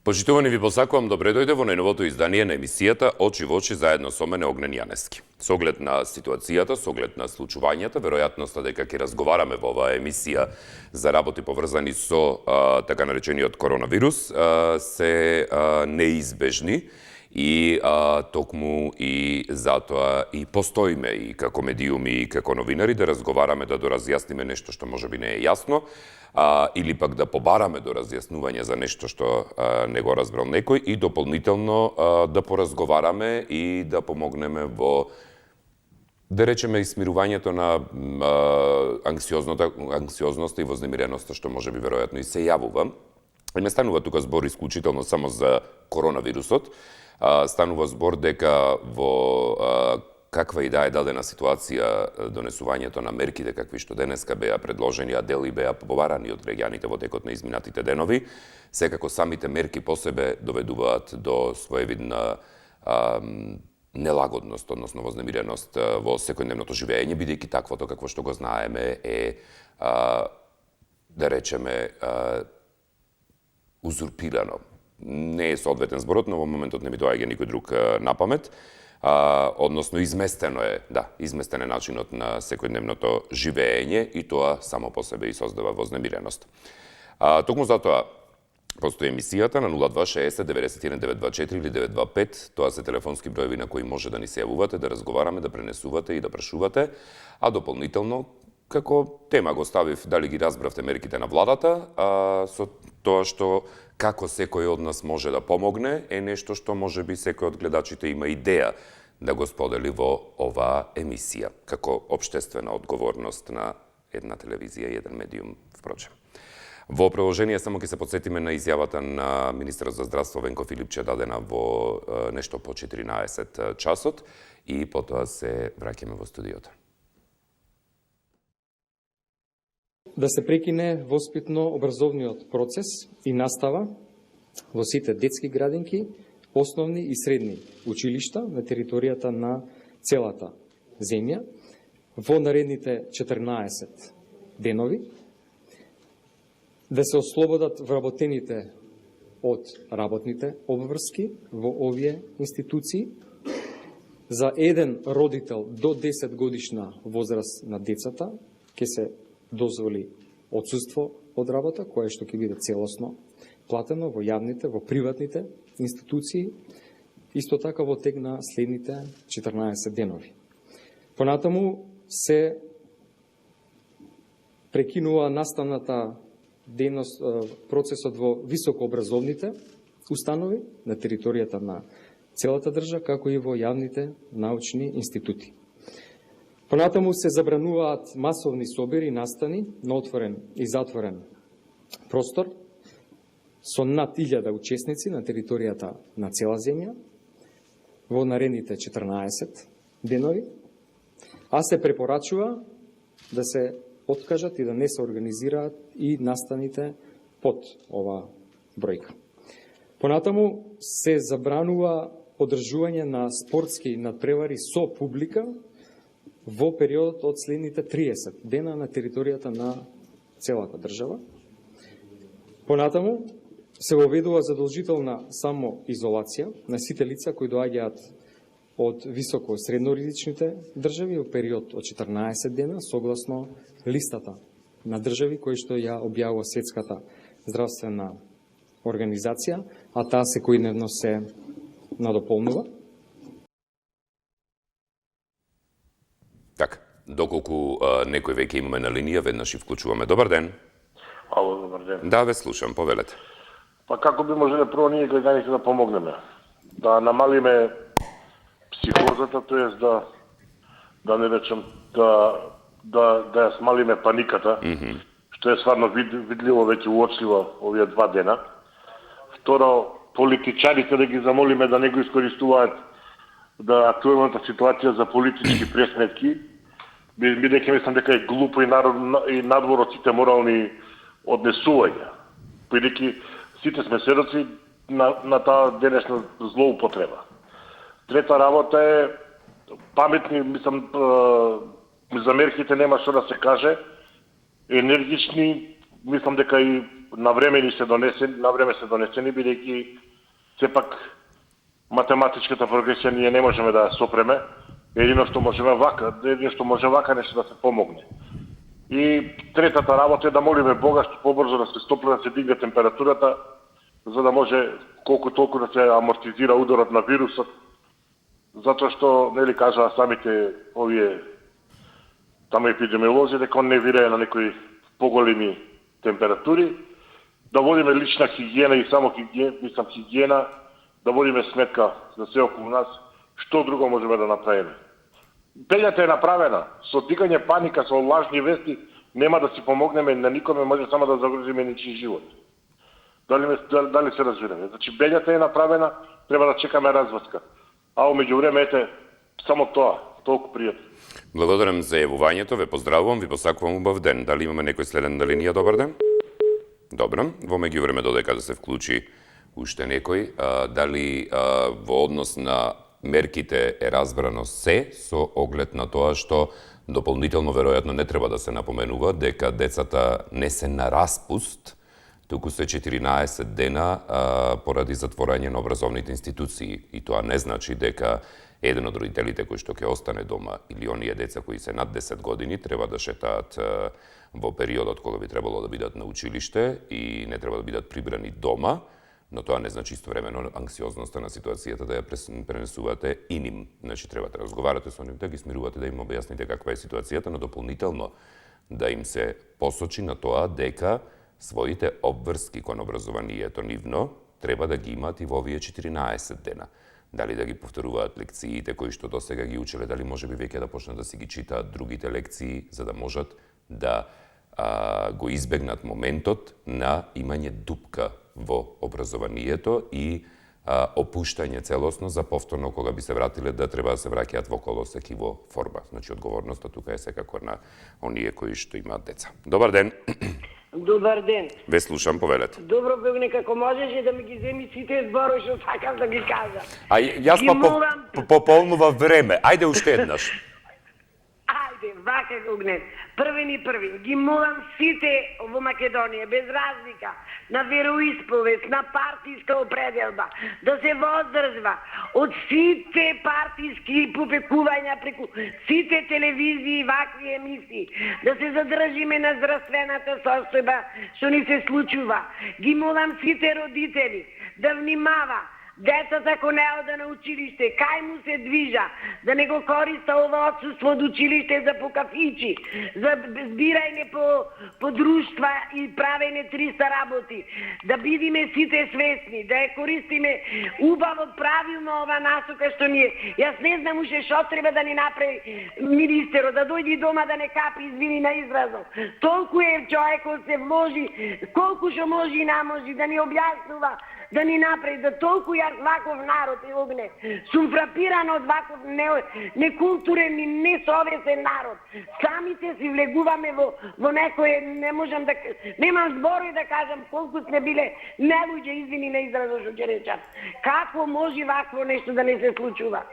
Почитувани, ви посакувам добре дојде во најновото издание на емисијата Очи во очи заедно со мене Огнен Јаневски. Со оглед на ситуацијата, со оглед на случувањата, веројатноста дека ќе разговараме во оваа емисија за работи поврзани со така наречениот коронавирус се неизбежни и токму и затоа и постоиме и како медиуми и како новинари да разговараме, да доразјасниме нешто што можеби не е јасно, или пак да побараме до разјаснување за нешто што не го разбрал некој и дополнително да поразговараме и да помогнеме во, да речеме, смирувањето на анксиозноста и вознемиреноста што можеби веројатно и се јавува. И не станува тука збор исклучително само за коронавирусот, станува збор дека во каква и да е дадена ситуација, донесувањето на мерките какви што денеска беа предложени, а дели беа побарани од граѓаните во текот на изминатите денови, секако самите мерки по себе доведуваат до своевидна нелагодност, односно вознемиреност во секојдневното живење, бидејќи таквото какво што го знаеме е, да речеме, узурпирано. Не е соодветен зборот, но во моментот не ми доаѓа никој друг на памет. Односно изместено е, изместен е начинот на секојдневното живење и тоа само по себе и создава вознемиреност. Токму затоа постои емисијата на 0260 91 924 или 925, тоа се телефонски броеви на кои може да ни се јавувате, да разговараме, да пренесувате и да прашувате, а дополнително како тема го ставив дали ги разбравте мерките на владата, со тоа што како секој од нас може да помогне е нешто што можеби секој од гледачите има идеја да го сподели во оваа емисија, како општествена одговорност на една телевизија и еден медиум, впрочем. Во продолжение само ќе се подсетиме на изјавата на министерот за здравство Венко Филипче дадена во нешто по 14 часот и потоа се враќаме во студиото. Да се прекине воспитно-образовниот процес и настава во сите детски градинки, основни и средни училишта на територијата на целата земја во наредните 14 денови, да се ослободат вработените од работните обврски во овие институции, за еден родител до 10 годишна возраст на децата ќе се дозволи отсуство од работа, кое што ќе биде целосно платено во јавните, во приватните институции, исто така во тек на следните 14 денови. Понатаму се прекинува наставната дејност, процесот во високообразовните установи на територијата на целата држава, како и во јавните научни институти. Понатаму се забрануваат масовни собери и настани на отворен и затворен простор со над 1000 учесници на територијата на цела земја во наредните 14 денови, а се препорачува да се откажат и да не се организираат и настаните под ова бројка. Понатаму се забранува одржување на спортски надпревари со публика во периодот од следните 30 дена на територијата на целата држава. Понатаму се воведува задолжителна самоизолација на сите лица кои доаѓаат од високо средноризичните држави во период од 14 дена согласно листата на држави кои што ја објавува Светската здравствена организација, а таа секојдневно се надополнува. Така, доколку некој веќе имаме на линија, веднаш и вклучуваме. Добар ден. Ало, добар ден. Да, ве слушам, повелете. Па како би можеле прво ние гледаните да помогнеме? Да намалиме психозата, тоест да не речем да ја смалиме паниката, што е стварно видливо веќе уочливо овие 2 дена. Второ, политичарите да ги замолиме да не го искористуваат да актуелната ситуација за политички пресметки, бидејќи мислам дека е глупо и надвор од сите морални однесувања. Бидејќи сите сме сведоци на таа денешна злоупотреба. Трета работа е паметни, мислам, за мерките нема што да се каже. енергични, мислам дека и на време се донесени, бидејќи сепак математичката прогресија ние не можеме да ја сопреме. Едино што може вака нешто да се помогне. И третата работа е да молиме Бога што побрзо да се стопли, да се дигне температурата, за да може колку толку да се амортизира ударот на вирусот, затоа што, нели кажаа самите овие таму епидемиолози, дека он не вирае на некои поголеми температури, да водиме лична хигиена и само хигиена, да водиме сметка за се околу нас, што друго можеме да направиме. Пењата е направена, со дигање паника, со лажни вести, нема да си помогнеме на никоме, може само да загрозиме нечи живот. Дали се разбираме? Значи, бењата е направена, треба да чекаме разврска. А омеѓу време, ете, само тоа, толку пријатно. Благодарам за јавувањето, ве поздравувам, ви посакувам убав ден. Дали имаме некој следен на линија? Добар ден. Добро, во меѓувреме додека да се вклучи уште некој, дали во однос на мерките е разбрано се, со оглед на тоа што дополнително веројатно не треба да се напоменува дека децата не се на распуст, туку се 14 дена поради затворање на образовните институции. И тоа не значи дека еден од родителите кој што ќе остане дома или оние деца кои се над 10 години треба да шетаат во периодот кога би требало да бидат на училиште и не треба да бидат прибрани дома, но тоа не значи истовремено анксиозноста на ситуацијата да ја пренесувате и ним. Значи, треба да разговарате со нив, да ги смирувате, да им објасните каква е ситуацијата, но дополнително да им се посочи на тоа дека своите обврски кон образованието нивно треба да ги имаат и во овие 14 дена. Дали да ги повторуваат лекциите кои што досега ги учеле, дали може би веќе да почнат да си ги читаат другите лекции, за да можат да го избегнат моментот на имање дупка во образованието и опуштање целосно за повторно кога би се вратиле да треба да се враќаат во колосек и во форма. Значи, одговорноста тука е секако на оние кои што имаат деца. Добар ден. Добар ден. Ве слушам, повелете. Добро, Богне, како можеше да ми ги земи сите зборови што сакам да ги кажам. А јас пополнува време. Ајде уште еднаш. Ајде, вака Богне. Први. Ги молам сите во Македонија, без разлика, на вероисповест, на партиска определба, да се воздржва од сите партиски попекувања преку сите телевизии и вакви емисии, да се задржиме на здравствената состојба што ни се случува. Ги молам сите родители да внимава децата ако не ода на училиште, кај му се движа, да не го користа ова отсуство од училиште за по кафичи, за збирање по друштва и правење 300 работи, да бидиме сите свесни, да ја користиме убаво, правилно ова насока што ние. Јас не знам уште што треба да ни направи министерот, да дојди дома да не капи, извини на изразот. Толку е човекот се вложи, колку што може и наможи, да ни објаснува, да ни направи, да толку јас ваков народ и огне. Сум фрапиран од ваков некултурен и несовесен народ. Самите си влегуваме во некој, не можам да, немам зборови да кажам колку сме биле нелуѓе, извини на изразот што ќе речам. Како може вакво нешто да не се случува?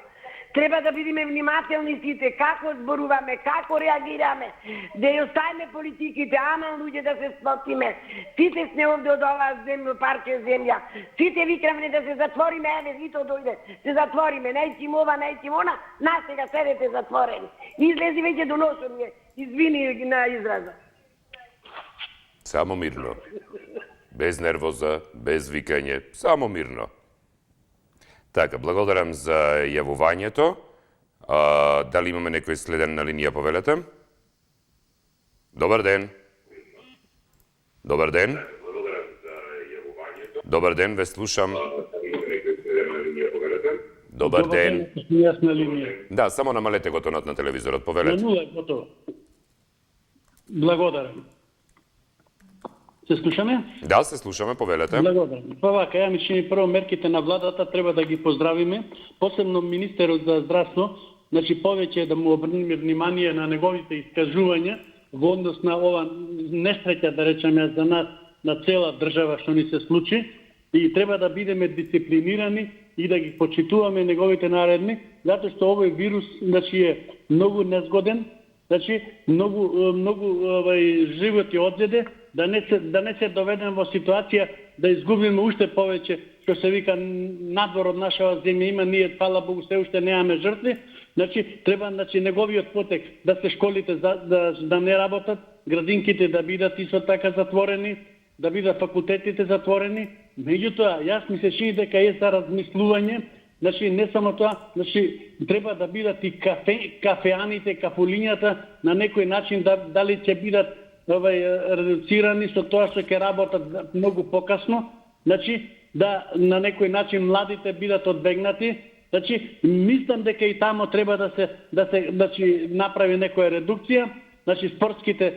Треба да бидеме внимателни сите, како зборуваме, како реагираме, да ја оставиме политиките, аман луѓе да се спотиме. Сите сме овде од оваа земја, парче земја. Сите викаме да се затвориме, еве, вито дојде, се затвориме, нејќим ова, нејќим она, нас сега седете затворени. Излези веќе до носот ми, извини на израза. Само мирно. Без нервоза, без викање, само мирно. Така, благодарам за јавувањето. Дали имаме некој следен на линија, повелете? Добар ден. Добар ден. Добар ден, ве слушам. Добар ден. Јас на линија. Да, само намалете го тонот на телевизорот, повелете. На нула е готово. Благодарам. Се слушаме? Да, се слушаме, повелете. Благодарам. Па вака, ја ми чини прво мерките на владата треба да ги поздравиме, посебно министерот за здравство, значи повеќе да му обрнеме внимание на неговите искажувања во однос на ова несреќа, да речеме, за нас, на цела држава што ни се случи, и треба да бидеме дисциплинирани и да ги почитуваме неговите наредби, затоа што овој вирус, значи, е многу незгоден Значи, многу животи одзеде, да не се доведем во ситуација да изгубиме уште повеќе, што се вика, надвор од нашава земја има, ние, фала Богу, се уште немаме жртви. Значи, треба неговиот потек да се школите да не работат, градинките да бидат исто така затворени, да бидат факултетите затворени. Меѓутоа, јас ми се чини дека е за размислување. Значи, не само тоа, значи, треба да бидат и кафеаните, кафулињата на некој начин, дали ќе бидат редуцирани со тоа што ќе работат многу покасно. Значи, да на некој начин младите бидат одбегнати. Значи, мислам дека и тамо треба да се направи некоја редукција. Значи, спортските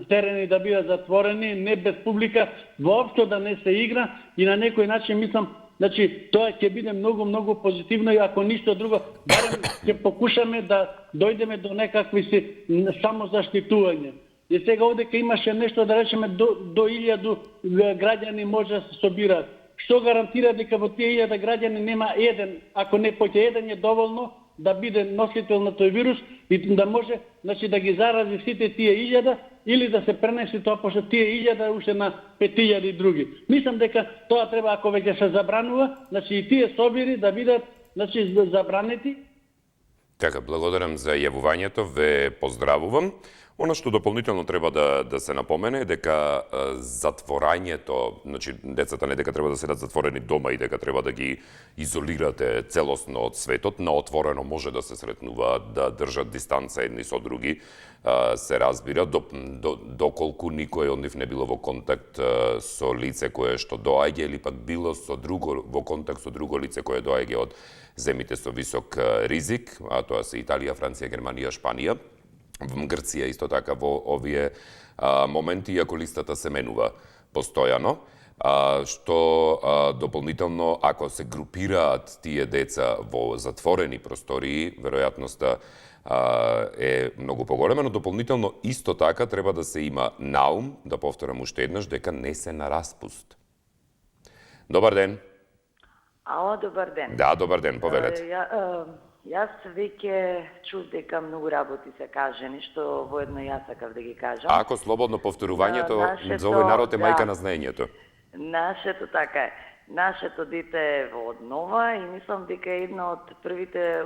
терени да бидат затворени, не без публика, воопшто да не се игра и на некој начин мислам, значи тоа ќе биде многу позитивно и ако ништо друго, барем ќе покушаме да дојдеме до некакви самозаштитување. И сега овдека имаше нешто да речеме до 1000 граѓани може да се собираат. Што гарантира дека во тие 1000 граѓани нема еден, ако не поќе еден е доволно да биде носител на тој вирус и да може, значи, да ги зарази сите тие 1000 или да се пренесе тоа, пошто тие 1000 уште на 5000 други. Мислам дека тоа треба, ако веќе се забранува, значи и тие собири да бидат, значи, забранети. Така, благодарам за јавувањето, ве поздравувам. Она што дополнително треба да се напомене е дека затворањето, значи децата не дека треба да седат затворени дома и дека треба да ги изолирате целосно од светот, на отворено може да се сретнуваат, да држат дистанца едни со други, се разбира, доколку никој од нив не било во контакт со лице кое што доаѓа или пак било во контакт со друго лице кое доаѓа од земите со висок ризик, а тоа се Италија, Франција, Германија, Шпанија. В Грција исто така во овие моменти, иако листата се менува постојано, што дополнително, ако се групираат тие деца во затворени простории, веројатноста е многу поголема, но дополнително исто така треба да се има наум, да повторам уште еднаш, дека не се на распуст. Добар ден. Ало, добар ден. Да, добар ден, повелете. Јас веќе чув дека многу работи се кажени, што воедно јас сакав да ги кажам. Ако слободно повторувањето за овој народ е мајка на знаењето. Нашето така е. Нашето дете е во однова и мислам дека е една од првите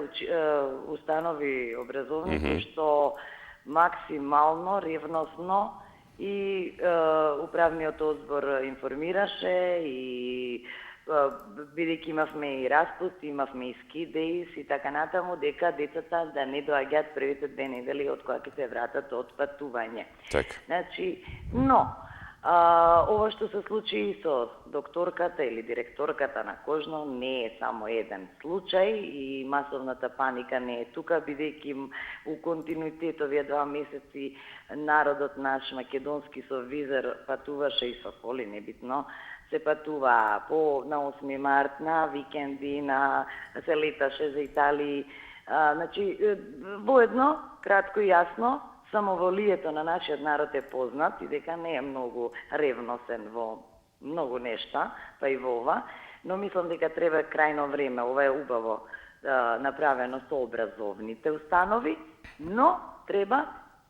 установи образовни што максимално, ревносно и управниот одбор информираше и бидејќи имавме и распуст, имавме и ски дејс и така натаму, дека децата да не доаѓаат првите 2 недели од кога ќе се вратат од патување. Така. Значи, но ова што се случи со докторката или директорката на Кожно не е само еден случај и масовната паника не е тука, бидејќи у континуитет овие 2 месеци народот наш македонски со визер патуваше и со коли, небитно, се патува на 8 март, на викенди, се леташе за Италија. Значи, воедно, кратко и јасно, самоволието на нашиот народ е познат и дека не е многу ревносен во многу нешта, па и во ова, но мислам дека треба крајно време, ова е убаво направено со образовните установи, но треба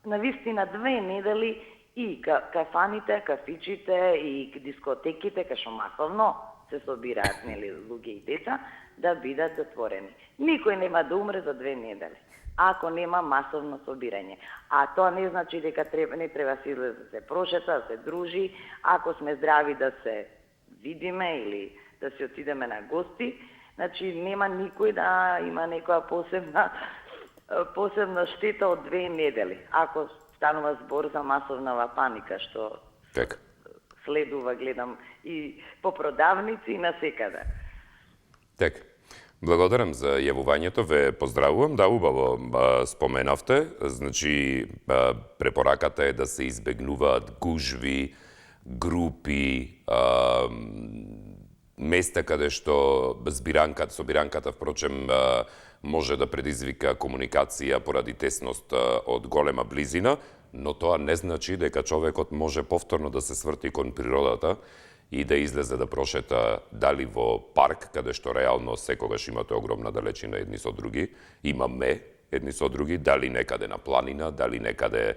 навистина 2 недели и кафаните, кафичите и дискотеките, кај што масовно се собираат, нели, луѓе и деца, да бидат затворени. Никој нема да умре за 2 недели, ако нема масовно собирање. А тоа не значи дека не треба се излезе да се прошета, да се дружи, ако сме здрави да се видиме или да се отидеме на гости, значи нема никој да има некоја посебна штета од 2 недели. Ако станува збор за масовна паника, што следува, гледам, и по продавници и насекаде. Така. Благодарам за јавувањето, ве поздравувам. Да, убаво споменавте. Значи, препораката е да се избегнуваат гужви, групи, места каде што собиранката, впрочем, може да предизвика комуникација поради тесност од голема близина, но тоа не значи дека човекот може повторно да се сврти кон природата и да излезе да прошета дали во парк, каде што реално секогаш имате огромна далечина едни со други, имаме едни со други, дали некаде на планина, дали некаде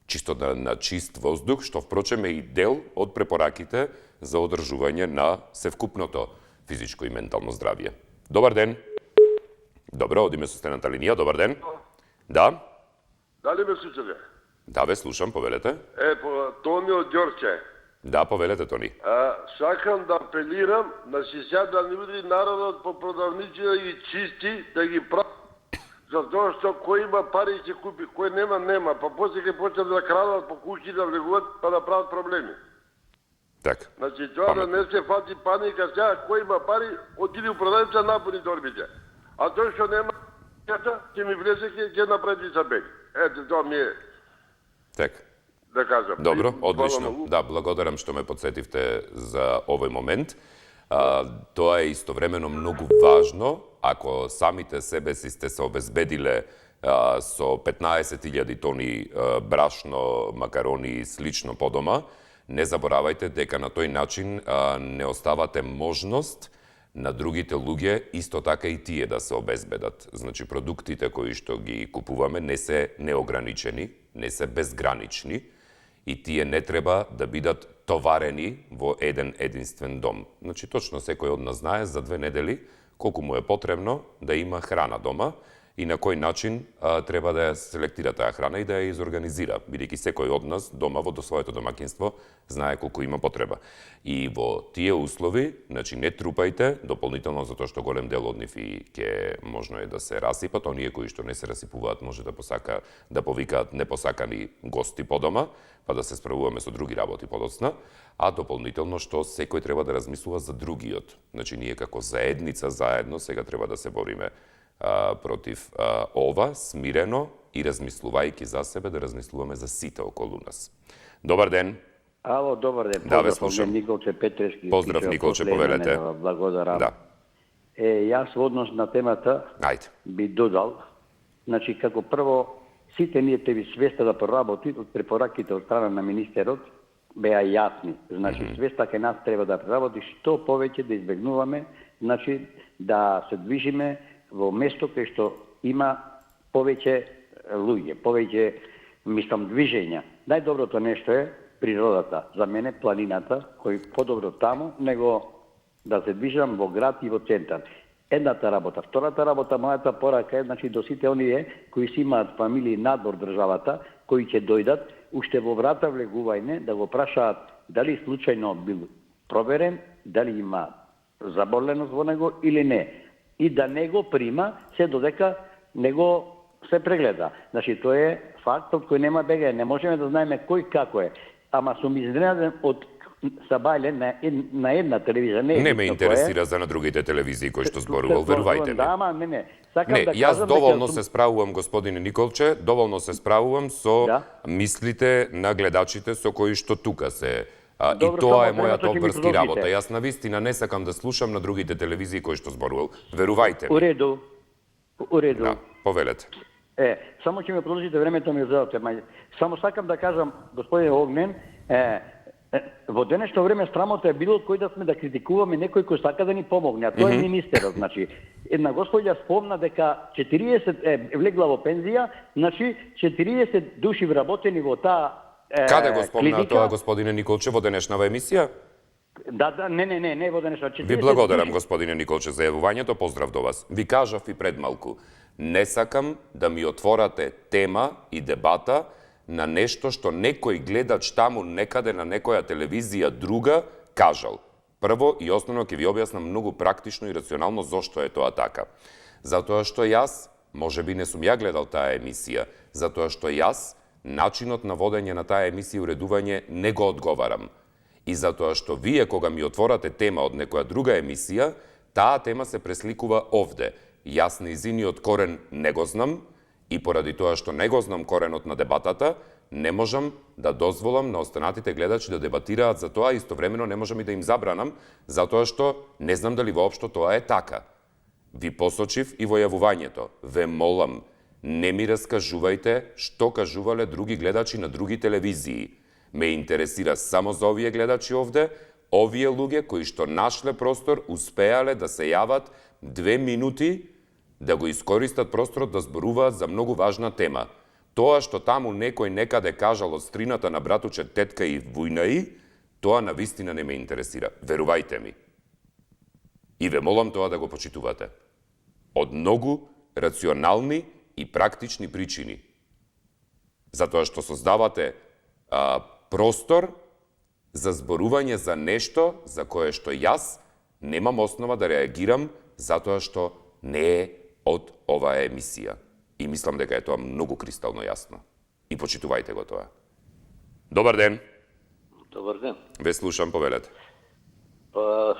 чисто на чист воздух, што впрочем е и дел од препораките за одржување на севкупното физичко и ментално здравје. Добар ден. Добро, одиме со стената линија. Добар ден. Да? Дали ме слушате? Да, ве слушам, повелете. Тони од Ѓорче. Да, повелете, Тони. Сакам да апелирам, сега да не удари народот по продавници да ги чисти, да ги прави. Затоа што кој има пари ќе купи, кој нема, па после ќе почнат да крадат по куќи, да влегуват, па да прават проблеми. Така. Значи, тоа да не се фати паника, сега кој има пари, отиди у продавница, напуни торбите. А тој што нема, ќе ми влезе, ќе направи сабек. Ето, тоа ми е, Така. да кажам. Добро, одлично. Да, благодарам што ме подсетивте за овој момент. Тоа е истовремено многу важно, ако самите себе си сте се обезбедиле со 15.000 тони брашно, макарони и слично по дома, не заборавајте дека на тој начин не оставате можност на другите луѓе исто така и тие да се обезбедат. Значи, продуктите кои што ги купуваме не се неограничени, не се безгранични и тие не треба да бидат товарени во еден единствен дом. Значи, точно секој од нас знае за 2 недели колку му е потребно да има храна дома и на кој начин треба да ја селектира таа храна и да ја изорганизира, бидејќи секој од нас дома во своето домакинство знае колку има потреба. И во тие услови, значи не трупајте дополнително затоа што голем дел од нив и ќе можно е да се расипат, оние кои што не се расипуваат може да повикаат непосакани гости по дома, па да се справуваме со други работи подоцна, а дополнително што секој треба да размислува за другиот. Значи ние како заедница заедно сега треба да се бориме против ова, смирено и размислувајќи за себе, да размислуваме за сите околу нас. Добар ден. Ало, добар ден. Да, ве слушам. Николче Петрешки. Поздрав, Николче, повелете. Благодарам. Да. Јас во однос на темата би додал, значи како прво, сите ние те ви свеста да проработи од препораките од страна на министерот беа јасни. Значи свеста кај нас треба да проработи што повеќе да избегнуваме, значи да се движиме во место кај што има повеќе луѓе, повеќе, движења. Најдоброто нешто е природата. За мене планината, кој подобро таму, него да се движам во град и во центар. Едната работа. Втората работа, мојата порака е, значи, до сите оние кои си имаат фамилии надвор државата, кои ќе дојдат, уште во врата влегувајне, да го прашаат дали случајно бил проверен, дали има заболеност во него или не. И да не го прима, се додека не го се прегледа. Значи, тоа е факт од кој нема бегање. Не можеме да знаеме кој како е. Ама сум изненаден од Сабајле на една телевизија. Не ме интересира за на другите телевизии кои што зборувал, верувајте ми. Да, ама не. Сакам да јас кажам доволно се справувам, господине Николче, доволно се справувам со мислите на гледачите со кои што тука се. И тоа е мојата обврски работа. Јас навистина не сакам да слушам на другите телевизии кои што зборувал. Верувајте ми. У реду. Да, повелете. Само ќе ме продолжите, времето ми одзелате. Само сакам да кажам, господин Огнен, во денешно време страмота е било кој да сме да критикуваме некој кој сака да ни помогне, а тоа е министерот. Значи, една господја спомна дека 40 влегла во пензија, значи 40 души вработени во таа Каде го спомна тоа, господине Николче, во денешнава емисија? Да, не во денешна. Ви благодарам, господине Николче, за јавувањето, поздрав до вас. Ви кажав и пред малку, не сакам да ми отворате тема и дебата на нешто што некој гледач таму некаде на некоја телевизија друга кажал. Прво и основно ќе ви објаснам многу практично и рационално зошто е тоа така. Затоа што јас, можеби не сум ја гледал таа емисија, затоа што јас начинот на водење на таа емисија и уредување не го одговарам. И затоа што вие кога ми отворате тема од некоја друга емисија, таа тема се пресликува овде. Јас нејзиниот корен не го знам и поради тоа што не го знам коренот на дебатата, не можам да дозволам на останатите гледачи да дебатираат за тоа, истовремено не можам и да им забранам, затоа што не знам дали воопшто тоа е така. Ви посочив и во јавувањето. Ве молам, не ми раскажувајте што кажувале други гледачи на други телевизии. Ме интересира само за овие гледачи овде, овие луѓе кои што нашле простор, успеале да се јават 2 минути да го искористат просторот да зборуваат за многу важна тема. Тоа што таму некој некаде кажал од стрината на братуче, тетка и вујна и, тоа на вистина не ме интересира. Верувајте ми. И ве молам тоа да го почитувате. Од многу рационални и практични причини. Затоа што создавате простор за зборување за нешто за кое што јас немам основа да реагирам затоа што не е од оваа емисија. И мислам дека е тоа многу кристално јасно. И почитувајте го тоа. Добар ден. Добар ден. Ве слушам, повелете. Па,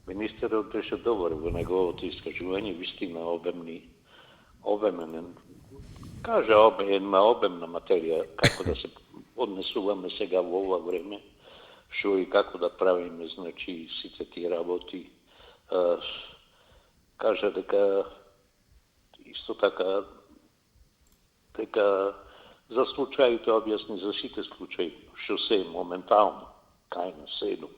министерот беше добар во неговото искажување, вистина обеменен. Кажа обемна материја, како да се однесуваме сега во ова време, што и како да правиме, значи, сите тие работи. Кажа дека исто така дека за случаите објасни за сите случаи што се моментално кај на седу.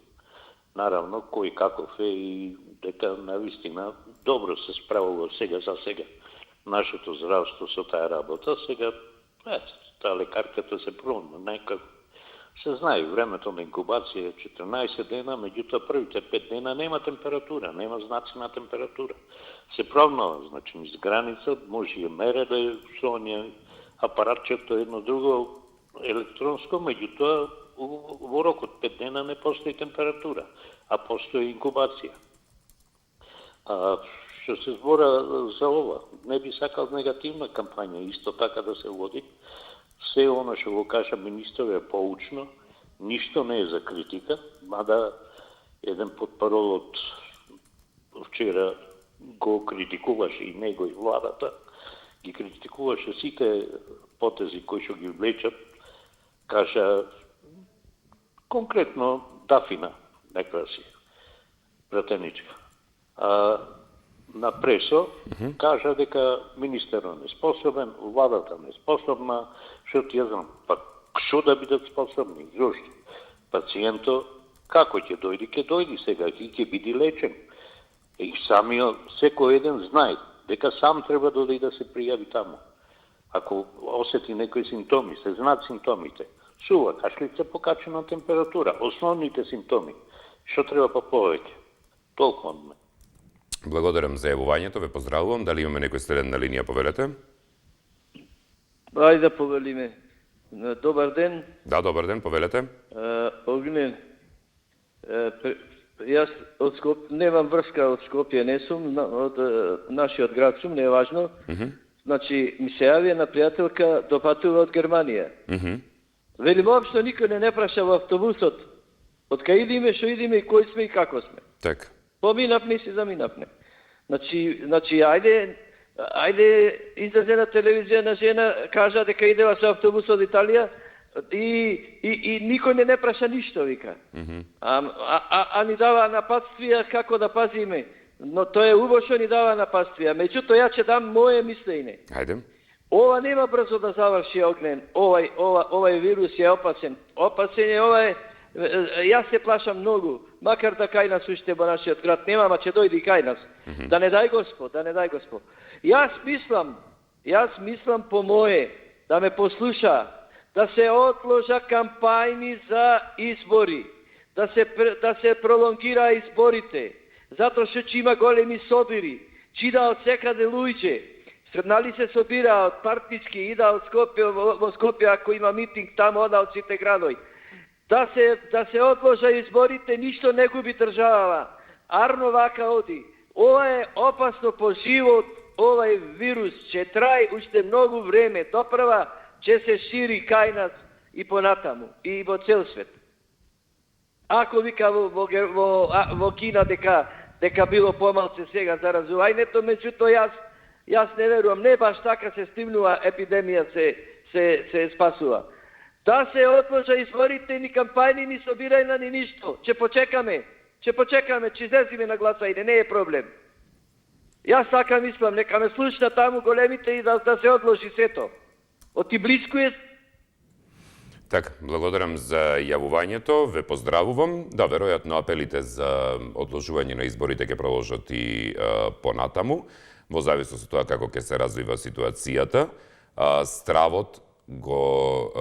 Наравно кој каков е и дека навистина добро се справува сега за сега нашето здравство со таа работа. Сега таа лекарката се промна некако. Се знае, времето на инкубација е 14 дена, меѓутоа првите 5 дена нема температура, нема знаци на температура. Се промнава, значи, низ граница, може и мере да е со оние апаратчето едно друго електронско, меѓутоа во рок од 5 дена не постои температура, а постои инкубација. Што се збора за ова, не би сакал негативна кампања исто така да се води. Се оно што го кажа министер е поучно, ништо не е за критика, мада еден потпарол од вчера го критикуваше и него и владата, ги критикуваше сите потези кои што ги влечат, кажа конкретно Дафина, некоја си, пратеничка. На пресо кажа дека министерот не способен, владата не способна, што ти ја знам, па што да бидат способни, зошто? Пациенто, како ќе дојди сега, ќе биде лечен. И самиот, секој еден знае дека сам треба да оди да се пријави таму. Ако осети некои симптоми, се знаат симптомите, сува, кашлица, покачена температура, основните симптоми, што треба па повеќе? Толку од мене. Благодарам за јавувањето, ве поздравувам. Дали имаме некој следен на линија, повелете? Ајде да повелиме. Добар ден. Да, добар ден, повелете. Огнен, јас од Скопје, немам врска од Скопје, не сум, од нашиот град сум, не е важно. Значи, ми се јави една пријателка, допатува од Германија. Вели, воопшто никој не праша во автобусот. Од кај идиме, што идиме и кој сме и како сме. Так. Поминавме и се заминавме. Значи, ајде излезе на телевизија на жена, кажа дека идела со автобус од Италија и никој не праша ништо, вика. А ни дава напатствија како да пазиме. Но тоа е убаво што ни дава напатствија. Меѓутоа, ја ќе дам моје мислење. Ајде. Ова нема брзо да заврши, Огнен. Овај вирус е опасен. Опасен е овај. Јас се плашам многу, макар да кај нас уште во нашиот град нема, ма ќе дојде и кај нас. Да не дај Господ. Јас мислам по мое, да ме послуша, да се отложа кампајни за избори, да се пролонгира изборите, затоа што ќе има големи собири, ќе ида од секаде луѓе, нали се собираат партички, ида од Скопје, во Скопје ако има митинг, таму ода од сите градови. Да се отложа изборите, ништо не губи држава. Арно вака оди. Ова е опасно по живот, овај вирус ќе трае уште многу време. Допрва ќе се шири кај нас и понатаму, и во цел свет. Ако вика во Кина дека било помалце сега заразувањето, меѓутоа јас не верувам, не баш така се стимнува епидемија, се спасува. Да се отложа изборите, ни кампајни, ни собирајна, ни ништо. Ќе почекаме, ќе излезиме на гласање, не е проблем. Јас така мислам, нека ме слушна таму големите и да се одложи сето. Оти близко е. Така, благодарам за јавувањето, ве поздравувам. Да, веројатно апелите за одложување на изборите ќе продолжат и понатаму. во зависност од тоа како ќе се развива ситуацијата. Стравот го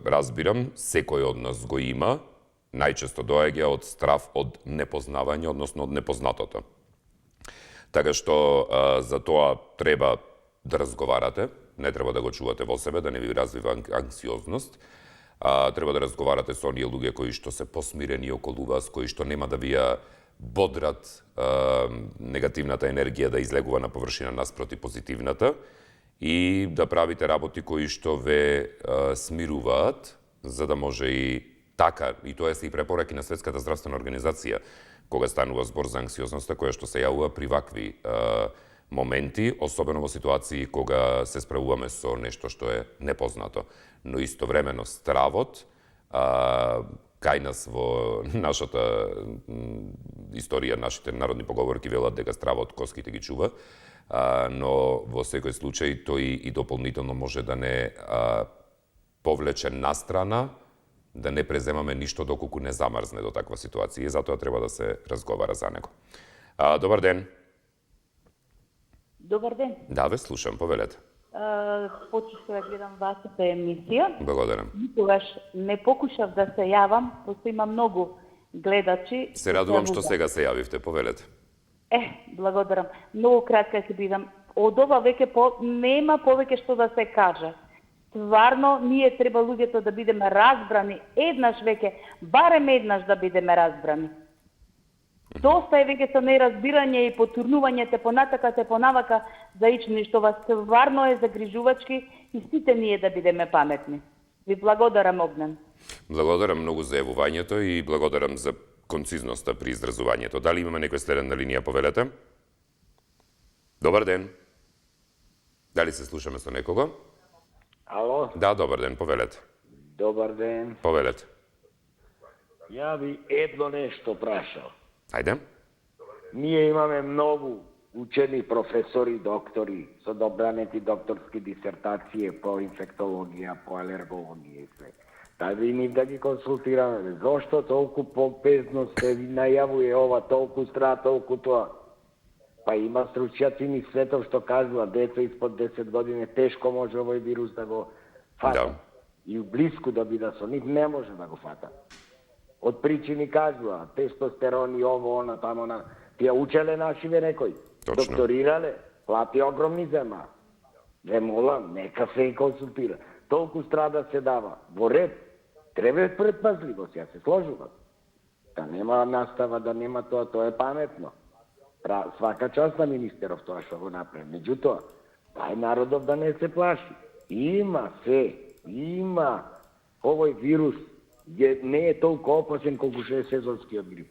разбирам, секој од нас го има, најчесто доаѓа од страв од непознавање, односно од непознатото. Така што за тоа треба да разговарате, не треба да го чувате во себе, да не ви развива анксиозност. Треба да разговарате со оние луѓе кои што се посмирени околу вас, кои што нема да ви ја бодрат негативната енергија да излегува на површина наспроти позитивната и да правите работи кои што ве смируваат, за да може и така, и тоа се и препораки на Светската здравствена организација, кога станува збор за анксиозноста, која што се јавува при вакви моменти, особено во ситуации кога се справуваме со нешто што е непознато. Но истовремено стравот, кај нас во нашата историја, нашите народни поговорки велат дека стравот коските ги чува, но во секој случај тој и дополнително може да не повлече настрана, да не преземаме ништо доколку не замрзне до таква ситуација и затоа треба да се разговара за него. Добар ден. Добар ден. Да, ве слушам, повелете. Почнав да гледам вашата емисија. Благодарам. Никогаш не покушав да се јавам, пошто има многу гледачи. Се радувам што сега се јавивте, повелете. Благодарам. Многу кратка ќе бидам. Од ова веќе нема повеќе што да се каже. Стварно, ние треба луѓето да бидеме разбрани, еднаш веќе, барем еднаш да бидеме разбрани. Доста е веќе со неразбирање и потурнување те понатака, те понавака заични, што вас стварно е загрижувачки и сите ние да бидеме паметни. Ви благодарам, Огнен. Благодарам многу за јавувањето и благодарам за концизноста при изразувањето. Дали имаме некој следен на линија, повелете? Добар ден. Дали се слушаме со некого? Ало? Да, добар ден, повелете. Добар ден. Повелете. Ја би едно нешто прашал. Ајде. Ние имаме многу учени професори, доктори, со добранети докторски дисертации по инфектологија, по алергологија и све. Дај би ни да ги консултираме. Зошто толку попезно се најавува ова, толку страа, толку тоа? Па има стручјаци ни светов што кажува деца испод 10 години тешко може овој вирус да го фата. Да. И блиску да биде со нив не може да го фата. Од причини кажува тестостерон и ово, она, тамо, на тие учеле нашиве некој. Точно. Докторирале, плати огромни зема. Ве молам, нека се консултира. Толку страда се дава. Во ред, треба предпазливост, ја се сложувам. Да нема настава, да нема тоа е паметно. Свака част на министеров тоа што го направи. Меѓутоа, тај народов да не се плаши. Има се, има. Овој вирус не е толку опасен колку што е сезонскиот грип.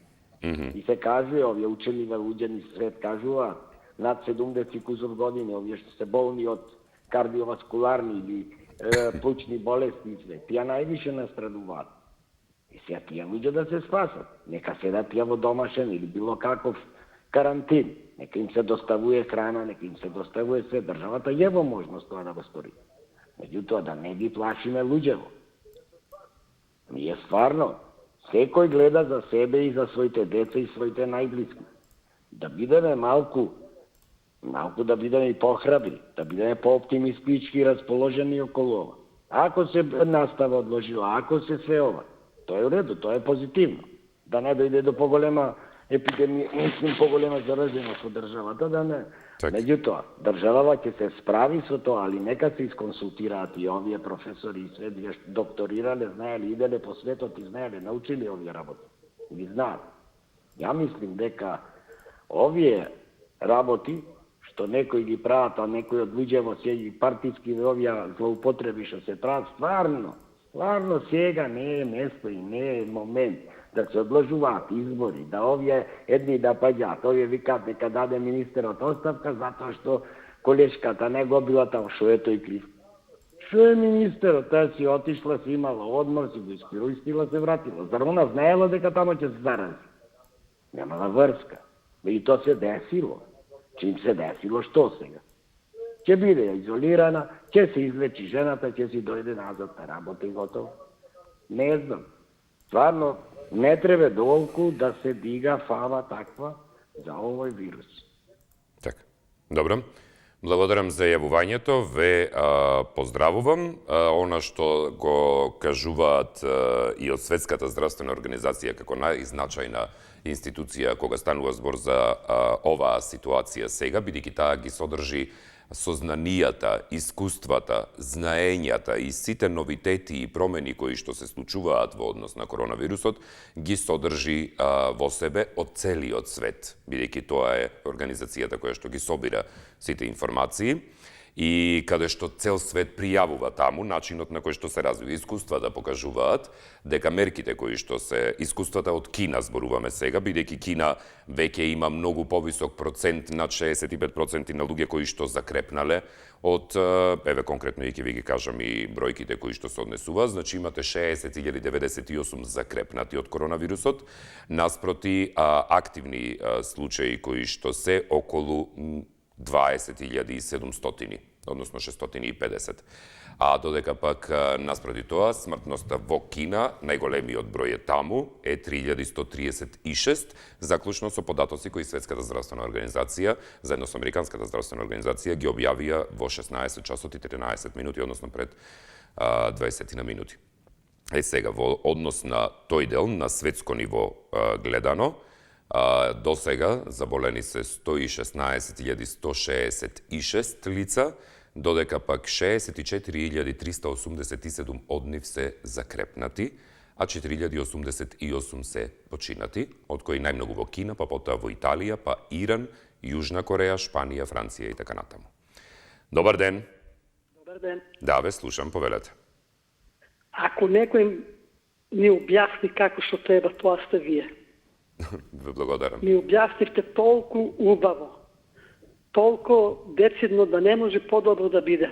И се кажува, овие учени луѓе ни свет кажува, над 70 кусор години, овие што се болни од кардиоваскуларни или плучни болести, тие највише настрадуваат. И сега тие луѓе да се спасат. Нека седат тие во домашен или било каков карантин. Нека им се доставува храна, нека им се доставува се. Државата е во можност тоа да го стори. Меѓутоа да не ги плашиме луѓево. Ние стварно, секој гледа за себе и за своите деца и своите најблиски. Да бидеме малку да бидеме и похрабри, да бидеме пооптимистички расположени околу ова. Ако се настава одложила, ако се све ова, тоа е уреду, тоа е позитивно. Да не дојде до поголема епидемија, мислим поголема заразеност во државата, да не. Меѓутоа, државава ќе се справи со тоа, али нека се исконсултираат и овие професори и све, докторирале, знаеле, иделе по светот и знаеле, научили овие работи. Ги знаат. Ја мислим дека овие работи, што некои ги прават, а некои од луѓево се и партиски овие злоупотреби што се прават, стварно сега не е место и не е момент да се одложуваат избори, да овие едни да паѓаат, овие викаат дека даде министерот оставка затоа што колешката не го била таму, шо е тој крив? Шо е министерот? Таа си отишла, си имала одмор, си го искористила, се вратила. Зар она знаела дека тамо ќе се зарази? Немала врска. И тоа се десило. Чим се десило, што сега? Ќе биде изолирана, ќе се излечи жената, ќе си дојде назад на работа и готово. Не знам. Стварно, не треба долку да се дига фама таква за овој вирус. Така. Добро. Благодарам за јавувањето, ве поздравувам. Она што го кажуваат и од Светската здравствена организација како најзначајна институција кога станува збор за оваа ситуација сега, бидејќи таа ги содржи сознанијата, искуствата, знаењата и сите новитети и промени кои што се случуваат во однос на коронавирусот, ги содржи во себе од целиот свет, бидејќи тоа е организацијата која што ги собира сите информации и каде што цел свет пријавува таму, начинот на кој што се развива. Искуствата покажуваат дека мерките кои што се искуствата од Кина зборуваме сега, бидејќи Кина веќе има многу повисок процент, над 65% на луѓе кои што закрепнале од, еве конкретно и ќе ви ги кажам и бројките кои што се однесуваат, значи имате 60.098 закрепнати од коронавирусот, наспроти активни случаи кои што се околу 20.700, односно 650. А додека пак наспроти тоа, смртноста во Кина, најголемиот број е таму, е 3136, заклучно со податоци кои Светската здравствена организација, заедно со Американската здравствена организација, ги објавија во 16 часот и 13 минути, односно пред 20 на минути. Сега, во однос на тој дел, на светско ниво гледано, до сега заболени се 116.166 лица, додека пак 64.387 од нив се закрепнати, а 4.088 се починати, од кои најмногу во Кина, па потоа во Италија, па Иран, Јужна Кореја, Шпанија, Франција и така натаму. Добар ден. Добар ден. Да, ве слушам, повелете. Ако некој ни објасни како што треба, тоа сте вие. Ве благодарам. Ми објаснивте толку убаво, толку децидно да не може подобро да биде.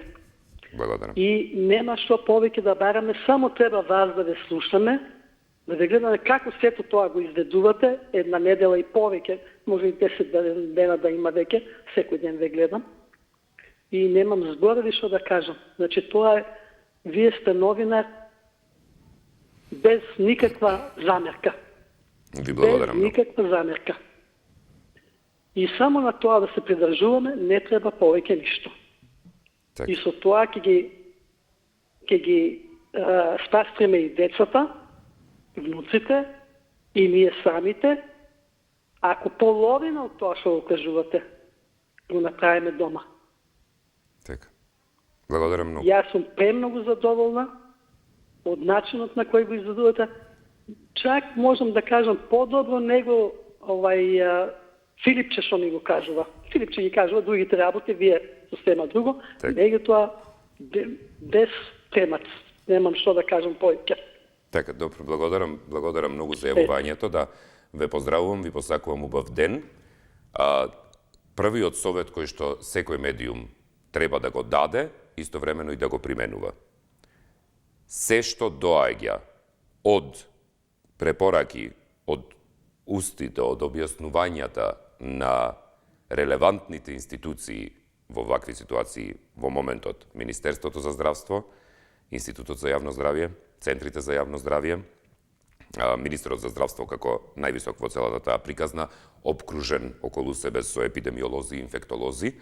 Благодарам. И нема што повеќе да бараме, само треба вас да ве слушаме, да ве гледаме како сето тоа го изведувате, една недела и повеќе, може и 10 дена да има веќе, секој ден ве гледам. И немам зборови што да кажам. Значи тоа е, вие сте новинар без никаква замерка. Ви благодарам. Без никаква замерка. И само на тоа да се придржуваме, не треба повеќе ништо. Так. И со тоа ќе ги спастриме и децата, внуците, и ние самите. Ако половина од тоа што го кажувате, го направиме дома. Така. Благодарам многу. Јас сум премногу задоволна од начинот на кој го изведувате. Чак можам да кажам подобро него Филипче што ми го кажува. Филипче ги кажува другите работи, вие система друго. Него тоа без темат. Немам што да кажам повеќе. Така, добро, благодарам многу за јавувањето, да ве поздравувам, ви посакувам убав ден. Првиот совет кој што секој медиум треба да го даде, истовремено и да го применува. Се што доаѓа од препораки, од устите, од објаснувањата на релевантните институции во вакви ситуации во моментот, Министерството за здравство, Институтот за јавно здравје, Центрите за јавно здравје, Министерот за здравство како највисок во целата таа приказна, обкружен околу себе со епидемиолози и инфектолози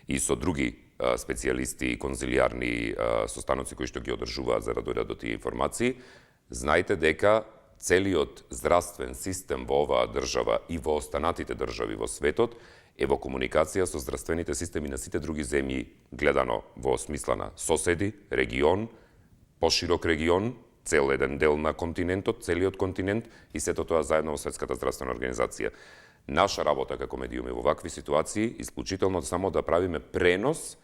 и со други специјалисти и конзилијарни состаноци кои што ги одржуваат за да дојдат до тие информации, знајте дека целиот здравствен систем во оваа држава и во останатите држави во светот е во комуникација со здравствените системи на сите други земји, гледано во смисла на соседи, регион, поширок регион, цел еден дел на континентот, целиот континент и сето тоа заедно во Светската здравствена организација. Наша работа како медиуми во вакви ситуации исклучително само да правиме пренос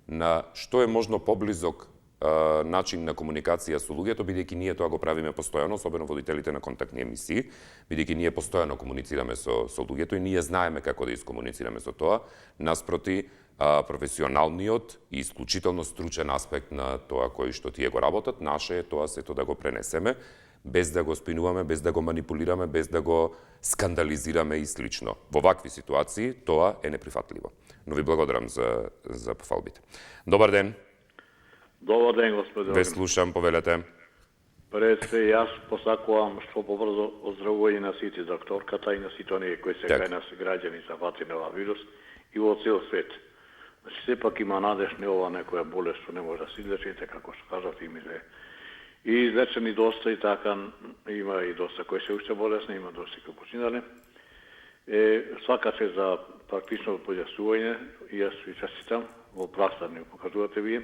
на што е можно поблизок начин на комуникација со луѓето, бидејќи ние тоа го правиме постојано, особено водителите на контактни емисии, бидејќи ние постојано комуницираме со луѓето и ние знаеме како да искомуницираме со тоа, наспроти професионалниот и исклучително стручен аспект на тоа кој што тие го работат, наше е тоа сето да го пренесеме, без да го спинуваме, без да го манипулираме, без да го скандализираме и слично. Во вакви ситуации тоа е неприфатливо. Но ви благодарам за пофалбите. Добар ден. Добар ден, господин. Ве слушам, повелете. Пред се јас посакувам што побрзо оздравување на сите докторката и на сите оние кои се кај нас граѓани зафатени на оваа вирус и во цел свет. Значи, сепак има надеж, не ова некоја болест што не може да се излечите, како што кажат и миле. И излечени доста и така, има и доста кои се уште болесни, има доста кои починале. Свака се за практично појасување, и јас ви честитам, во пракса не покажувате вие,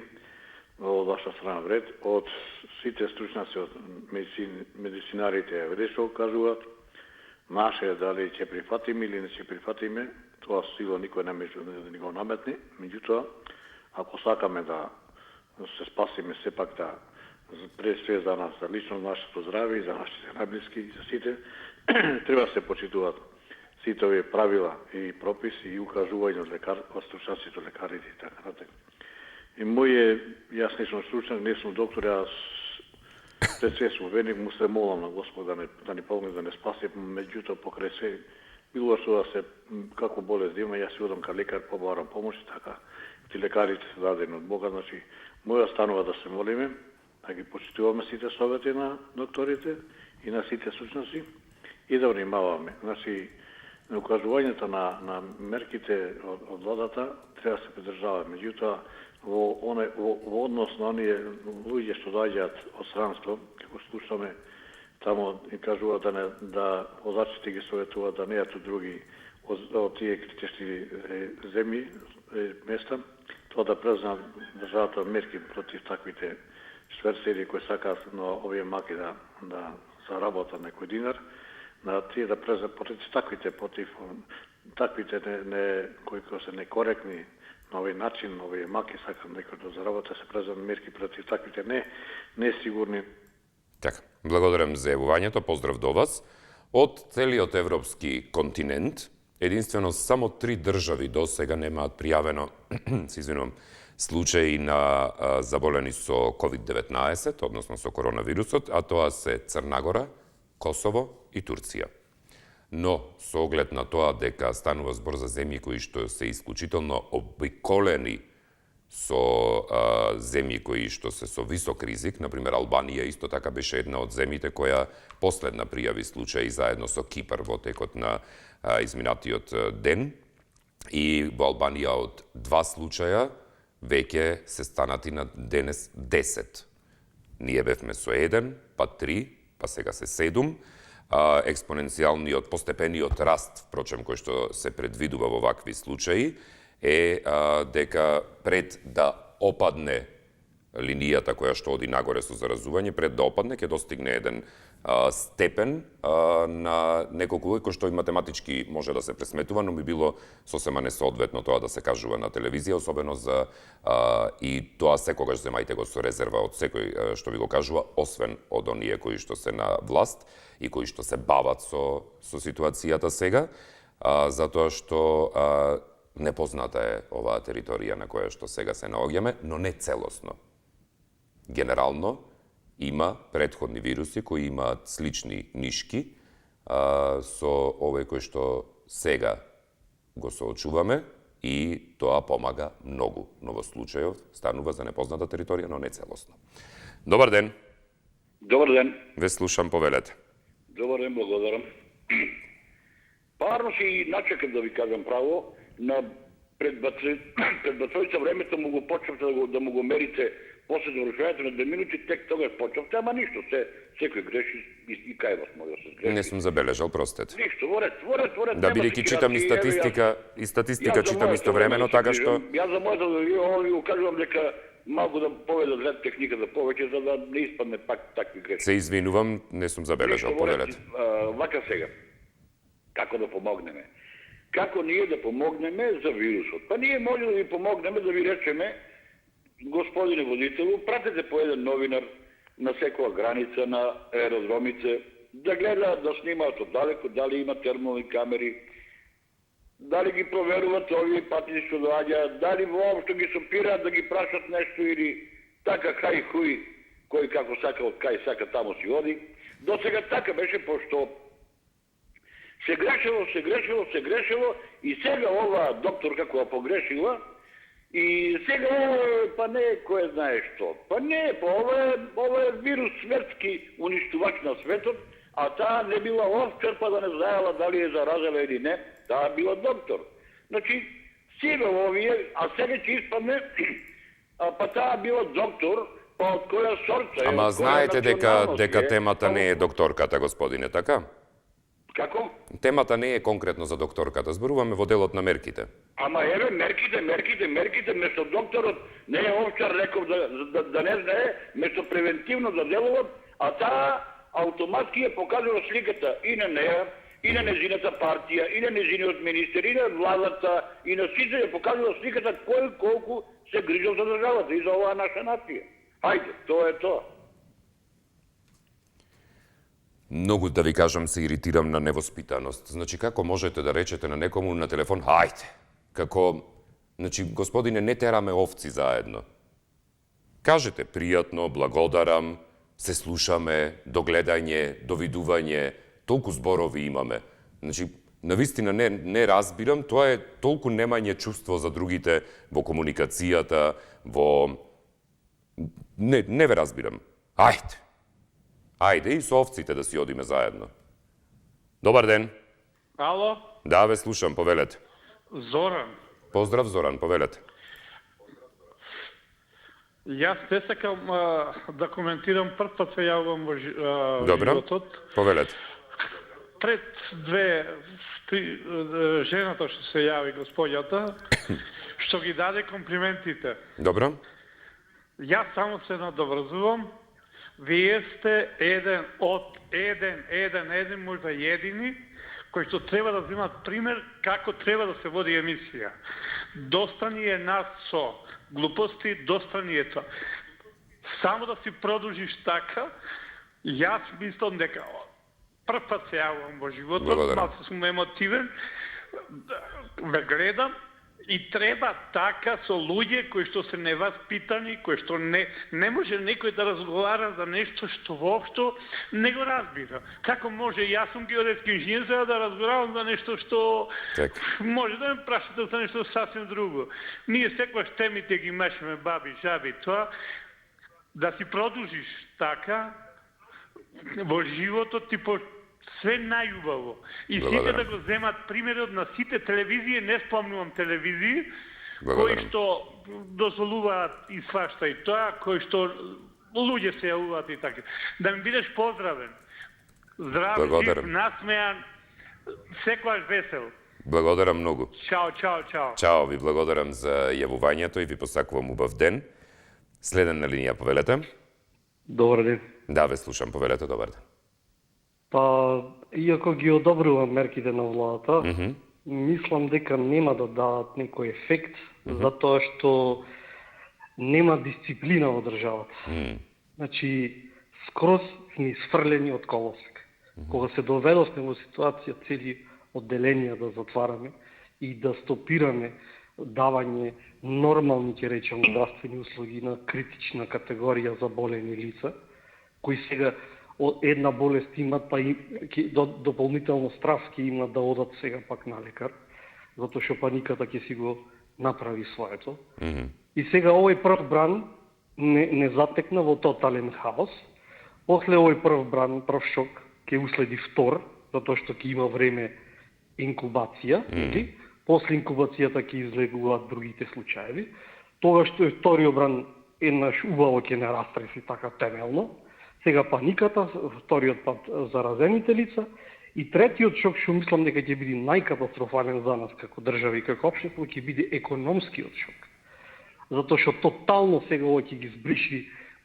од ваша страна вред, од сите стручници, од медицинарите вред што кажуваат, наше дали ќе прифатиме или не ќе прифатиме, тоа сигурно никој не може да ни го наметне, меѓутоа, ако сакаме да се спасиме сепак да пред све за нас, за лично нашето здраве и за нашите најблиски и за сите, треба да се почитуваат сите овие правила и прописи и укажување од стручниците, лекарите и така натаму. И јас не сум стручник, не сум доктор, јас пред све сум верник, му се молам на Господ да ни помогне да не спаси, меѓутоа покрај се било што да се како болест има, јас си одам кај лекар, побарам помош и така. Ти лекарите се дадени од Бога, значи моја станува да се молиме, да ги почитуваме сите совети на докторите и на сите стручници и да внимаваме. Значи, укажувањето на мерките од владата треба да се придржава. Меѓутоа, во однос на оние луѓе што доаѓаат од странство, како слушаме, тамо и кажуваат да возачите ги советуваат да не јат од други од тие критични земји, места, тоа да презна државата мерки против таквите шверцери кои сакаат на овие маки да заработат некој динар, на тие да презна против таквите кои се некоректни на овој начин, на овие маки сакаат некој да заработа, се презна мерки против таквите несигурни. Така, благодарам за јавувањето, поздрав до вас. Од целиот европски континент, единствено само 3 држави до сега немаат пријавено, се извинувам, случаи на заболени со COVID-19, односно со коронавирусот, а тоа се Црна Гора, Косово и Турција. Но, со оглед на тоа дека станува збор за земји кои што се исклучително обиколени со земји кои што се со висок ризик, например Албанија исто така беше една од земјите која последна пријави случаи заедно со Кипар во текот на изминатиот ден. И во Албанија од 2 случаја веќе се станати на денес 10. Ние бевме со 1, па 3, па сега се 7. Експоненцијалниот, постепениот раст, впрочем, кој што се предвидува во вакви случаи, е дека пред да опадне линијата која што оди нагоре со заразување, пред да опадне, ќе достигне еден степен на неколку кој што и математички може да се пресметува, но би било сосема несоодветно тоа да се кажува на телевизија, особено за и тоа секогаш земајте го со резерва од секој што ви го кажува, освен од оние кои што се на власт и кои што се бават со ситуацијата сега, затоа што непозната е оваа територија на која што сега се наоѓаме, но не целосно. Генерално, има претходни вируси кои имаат слични нишки со овој кој што сега го соочуваме и тоа помага многу. Но во случајов станува за непозната територија, но не целосно. Добар ден. Добар ден. Ве слушам, повелете. Добар ден, благодарам. Парно си начекав да ви кажам право, на предбацојца времето му го почнавте да му го мерите после завршувањето на 2 минути, тек тогаш почнавте, ама ништо, секој греши и кај вас може да се сгреши. Не сум забележал, простете. Ништо, во ред. Да, бидејќи читам и статистика читам истовремено, така што... Јас за мојата да ви го кажувам дека малку да поведат ред техниката повеќе, за да не испадне пак такви грешки. Се извинувам, не сум забележал, повелете. Вака сега, како да помогнеме? Како ние да помогнеме за вирусот? Па ние може да ви помогнеме да ви речеме, господине водителу, пратете по еден новинар на секоја граница на аеродромице, да гледаат, да снимаат оддалеку, дали има термални камери, дали ги проверуват овие патници што доаѓаат, дали воопшто ги сопираат да ги прашат нешто или така кај хуј, кој како сака од кај сака тамо си оди. До сега така беше, пошто се грешило и сега ова доктор како погрешила и сега па не кој знае што. Па не, ова е вирус светски уништувач на светот, а таа не била овчар па да не знаела дали е заразела или не, таа била доктор. Значи, Сиве овие, а сега ќе испадне, па таа била доктор, па од која сорта е? Ама од која знаете националност дека е? темата не е докторката, господине, така? Како? Темата не е конкретно за докторката, зборуваме во делот на мерките. Ама еве, мерките, место докторот не е Овчар Леков да не знае, место превентивно да делуват, а таа автоматски ја покажува сликата и на неја, и на незината партија, и на незиниот министер, и на владата, и на сите ја покажува сликата кој колку се грижал за државата и за оваа наша нација. Хајде, тоа е тоа. Многу, да ви кажам, се иритирам на невоспитаност. Значи, како можете да речете на некому на телефон, хајде, како, значи, господине, не тераме овци заедно. Кажете, пријатно, благодарам, се слушаме, до гледање, до видување, толку зборови имаме. Значи, навистина не разбирам, тоа е толку немање чувство за другите во комуникацијата, во... Не ве разбирам. Ајде и со овците да си одиме заедно. Добар ден. Ало? Да, ве слушам, повелете. Зоран. Поздрав, Зоран, повелете. Јас не сакам да коментирам, прв пат се јавувам во животот. Добро, повелете. Пред жената што се јави, господјата, што ги даде комплиментите. Добро. Јас само се надоврзувам. Вие сте еден, можда едини, кои што треба да земат пример како треба да се води емисија. Доста ни е нас со глупости, доста ни е тоа. Само да си продолжиш така, јас мислам дека прв пат се јавувам во животот, малку сум емотивен, ве гледам, и треба така со луѓе кои што се неваспитани, кои што не може некој да разговара за нешто што воопшто не го разбира. Како може, јас сум геодетски инженер, за да разговарам за нешто што може да ме прашате за нешто сасвим друго. Ние секогаш темите ги мешаме, баби, жаби, тоа, да си продолжиш така, во животот ти све најубаво. И сите да го земат примерот на сите телевизии, не спомнувам телевизии, кои што дозволуваат и свашта и тоа, кои што луѓе се јавуваат и така. Да ми бидеш поздравен. Здрав, жив, насмејан, секогаш весел. Благодарам многу. Чао. Чао, ви благодарам за јавувањето и ви посакувам убав ден. Следен на линија, повелете. Добар ден. Да, ве слушам, повелете, добар ден. Па, иако ги одобрувам мерките на владата, мислам дека нема да дадат некој ефект, затоа што нема дисциплина во државата. Значи, скроз сме сфрлени од колосек. Кога се доведовме во ситуација цели одделенија да затвараме и да стопираме давање нормални, ќе речем, здравствени услуги на критична категорија за болени лица, кои сега една болест имат, па и дополнително страв ќе имат да одат сега пак на лекар, затоа што паниката ќе си го направи своето. И сега овој прв бран не затекна во тотален хаос. После овој прв бран, прв шок, ќе уследи втор, затоа што ќе има време инкубација, после инкубацијата ќе излегуваат другите случаеви. Тогаш што е вториот бран еднаш убаво ќе не растреси така темелно. Сега паниката, вториот пат заразените лица и третиот шок што мислам дека ќе биде најкатастрофален за нас како држава и како општество, ќе биде економскиот шок. Затоа што тотално сега ова ќе ги збриши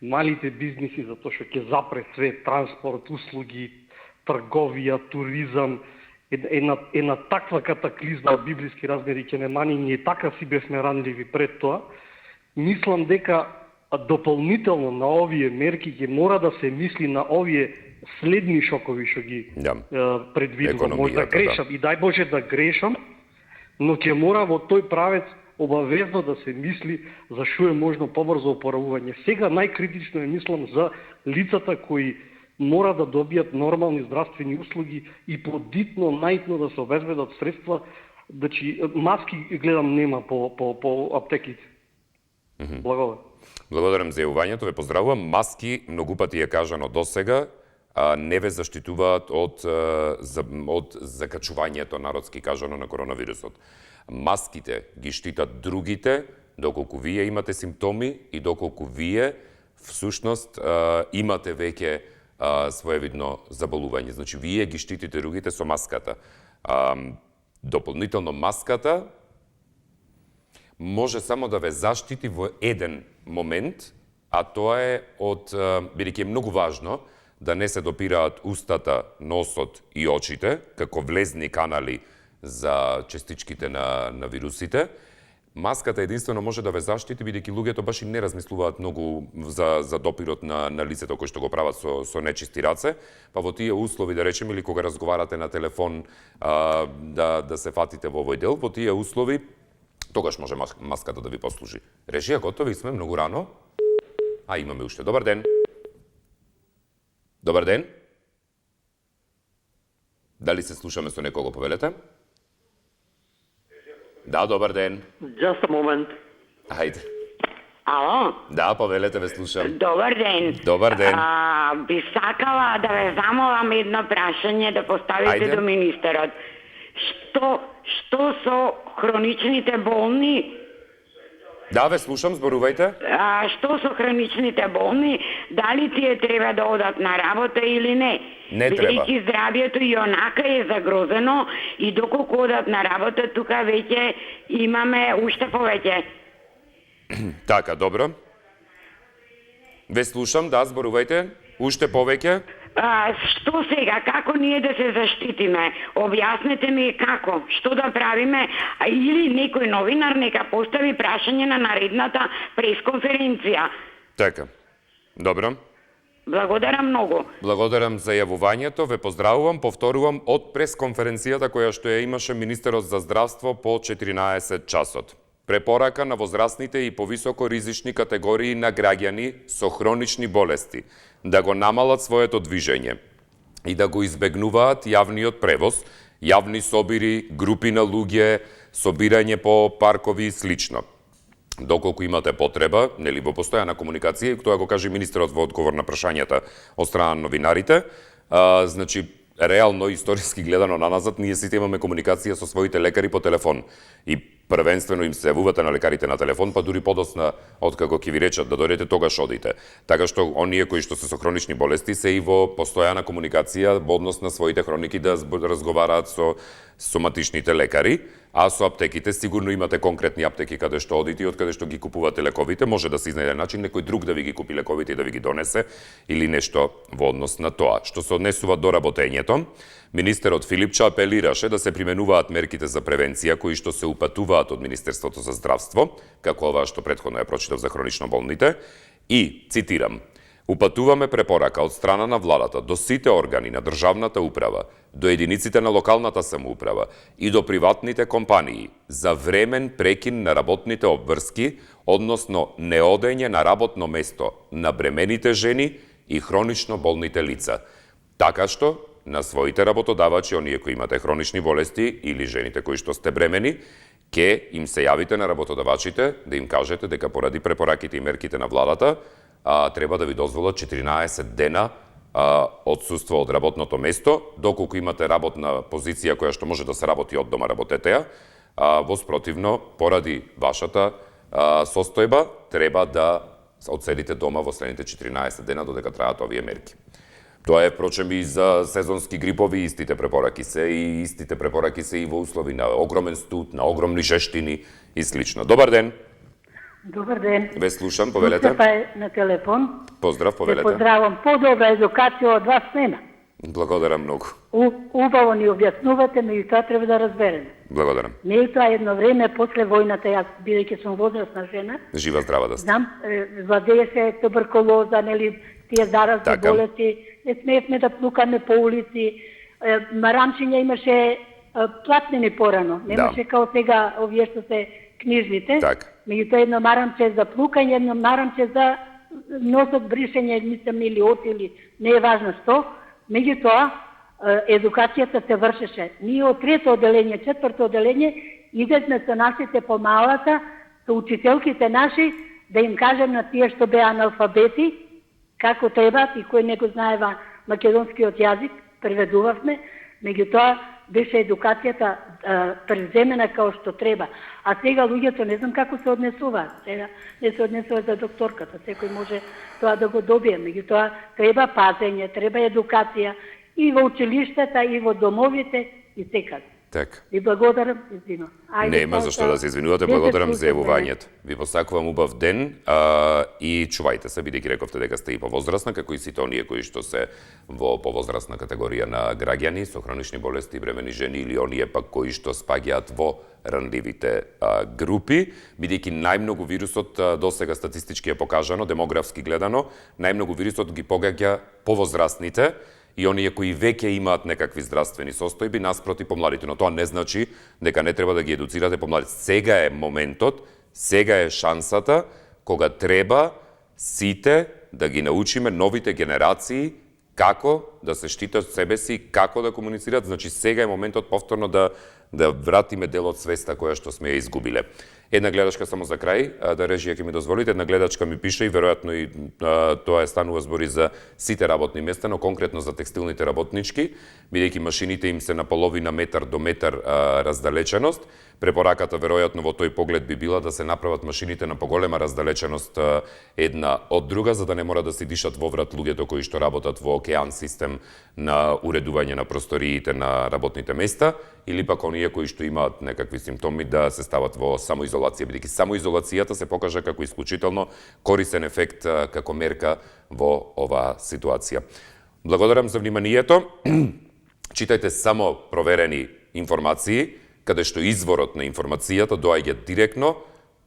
малите бизниси, затоа што ќе запре све, транспорт, услуги, трговија, туризам, една таква катаклизма од библиски размери ќе не мани, ние така си бевме ранливи пред тоа. Мислам дека дополнително на овие мерки ќе мора да се мисли на овие следни шокови што ги предвидува. Може да грешам и дај Боже да грешам, но ќе мора во тој правец обавезно да се мисли за што е можно побрзо опоравување. Сега најкритично е, мислам, за лицата кои мора да добијат нормални здравствени услуги и подитно, најтно да се обезбедат средства. Значи, маски гледам нема по аптеките. Благодарам. Благодарам за јавувањето, ве поздравувам. Маски, многу пати е кажано досега, не ве заштитуваат од закачувањето, народски кажано, на коронавирусот. Маските ги штитат другите, доколку вие имате симптоми и доколку вие всушност имате веќе своевидно заболување. Значи, вие ги штитите другите со маската. Дополнително маската може само да ве заштити во еден момент, а тоа е бидејќи е многу важно да не се допираат устата, носот и очите, како влезни канали за частичките на вирусите. Маската единствено може да ве заштити, бидејќи луѓето баш и не размислуваат многу за допирот на лицето кој што го прават со нечисти раце, па во тие услови, да речеме, или кога разговарате на телефон да се фатите во овој дел, во тие услови тогаш може маската да ви послужи. Режија, готови сме, многу рано. Имаме уште. Добар ден. Добар ден. Дали се слушаме со некого, повелете? Да, добар ден. Just a moment. Хајде. Ало? Да, повелете, ве слушам. Добар ден. Добар ден. Би сакала да ве замолам едно прашање да поставите до министерот. Што со хроничните болни? Да, ве слушам, зборувајте. Што со хроничните болни? Дали тие треба да одат на работа или не? Не треба. Бидејќи здравјето и онака е загрозено и доколку одат на работа, тука веќе имаме уште повеќе. Така, добро. Ве слушам, да, зборувајте. Уште повеќе. Што сега, како ние да се заштитиме? Објаснете ми како, што да правиме, или некој новинар нека постави прашање на наредната пресконференција. Така, добро. Благодарам многу. Благодарам за јавувањето, ве поздравувам, повторувам од пресконференцијата која што ја имаше министерот за здравство по 14 часот. Препорака на возрастните и повисоко ризични категории на граѓани со хронични болести да го намалат своето движење и да го избегнуваат јавниот превоз, јавни собири, групи на луѓе, собирање по паркови и слично. Доколку имате потреба, нели во постојана комуникација, и тоа го каже министерот во одговор на прашањата од страна на новинарите, значи реално историски гледано наназад, ние сите имаме комуникација со своите лекари по телефон и првенствено им се јавувате на лекарите на телефон, па дури подосна откако ќе ви речат да дојдете, тогаш одите. Така што оние кои што се со хронични болести се и во постојана комуникација во однос на своите хроники да разговараат со соматичните лекари, а со аптеките сигурно имате конкретни аптеки каде што одите и од каде што ги купувате лековите, може да се изнајде начин некој друг да ви ги купи лековите и да ви ги донесе или нешто во однос на тоа. Што се однесува до работењето, министерот Филипче апелираше да се применуваат мерките за превенција кои што се упатуваат од Министерството за здравство, како ова што претходно ја прочитав за хронично болните, и, цитирам, упатуваме препорака од страна на владата до сите органи на државната управа, до единиците на локалната самоуправа и до приватните компании за времен прекин на работните обврски, односно неодење на работно место на бремените жени и хронично болните лица. Така што, на своите работодавачи, оние кои имате хронични болести или жените кои што сте бремени, ке им се јавите на работодавачите да им кажете дека поради препораките и мерките на владата треба да ви дозволат 14 дена отсуство од работното место, доколку имате работна позиција која што може да се работи од дома, работете ја, воспротивно, поради вашата состојба, треба да одседите дома во следните 14 дена додека траат овие мерки. Тоа е, впрочем, и за сезонски грипови истите препораки се, и истите препораки се и во услови на огромен студ, на огромни жештини и слично. Добар ден! Добар ден. Ве слушам, повелете. Мустафа е на телефон. Поздрав, повелете. Те поздравам. Подобра едукација од вас нема. Благодарам многу. Убаво ни објаснувате, меѓутоа треба да разбереме. Благодарам. Не е тоа едно време после војната, јас бидејќи сум возрастна жена. Жива здрава да сте. Знам, владее се туберкулоза, нели, тие заразни болести. Не смеевме да плукаме по улици. Марамчиња имаше платнени порано. Немаше као сега овие што се книжните. Меѓутоа едно марамче за плукање, едно марамче за носот бришење, мислам, или от, или не е важно што. Меѓутоа, едукацијата се вршеше. Ние од трето оделение, четврто оделение, идевме со нашите помалата, со учителките наши, да им кажем на тие што беа аналфабети, како треба, и кој не го знаева македонскиот јазик, преведувавме, меѓутоа беше едукацијата преземена како што треба. А сега луѓето не знам како се однесуваат. Сега не се однесуваат за докторката. Секој може тоа да го добие. Меѓутоа треба пазење, треба едукација и во училиштата, и во домовите, и секаде. Така. Ви благодарам, извинувам. Нема за што да се извинувате, благодарам за јавувањето. Ви посакувам убав ден и чувајте се, бидејќи рековте дека сте и повозрасна, како и сите оние кои што се во повозрасна категорија на граѓани со хронични болести, бремени жени или оние пак кои што спаѓаат во ранливите групи, бидејќи најмногу вирусот досега статистички е покажано, демографски гледано, најмногу вирусот ги погаѓа повозрасните и оние кои веќе имаат некакви здравствени состојби наспроти помладите, но тоа не значи дека не треба да ги едуцирате помладите. Сега е моментот, сега е шансата кога треба сите да ги научиме новите генерации како да се штитат себе си, како да комуницираат. Значи сега е моментот повторно да вратиме дел од свеста која што сме ја изгубиле. Една гледачка само за крај, да режија ќе ми дозволите, една гледачка ми пише и веројатно и тоа станува збори за сите работни места, но конкретно за текстилните работнички, бидејќи машините им се на половина метар до метар раздалеченост. Препораката веројатно во тој поглед би била да се направат машините на поголема раздалеченост една од друга, за да не мора да се дишат во врат луѓето кои што работат во океан систем на уредување на просториите на работните места, или пак оние кои што имаат некакви симптоми да се стават во самоизолација, бидејќи самоизолацијата се покажа како исклучително корисен ефект како мерка во оваа ситуација. Благодарам за вниманието. Читајте само проверени информации, каде што изворот на информацијата доаѓа директно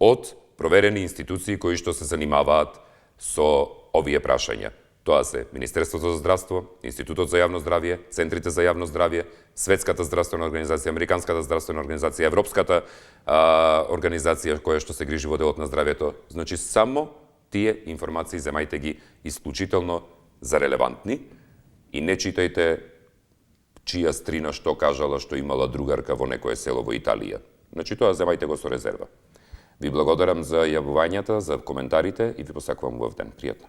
од проверени институции кои што се занимаваат со овие прашања. Тоа се Министерството за здравство, Институтот за јавно здравје, Центрите за јавно здравје, Светската здравствена организација, Американската здравствена организација, Европската организација која што се грижи во делот на здравјето. Значи, само тие информации земајте ги исклучително за релевантни и не читајте чија стрина што кажала што имала другарка во некое село во Италија. Значи, тоа земајте го со резерва. Ви благодарам за јавувањата, за коментарите и ви посакувам убав ден. Пријатно.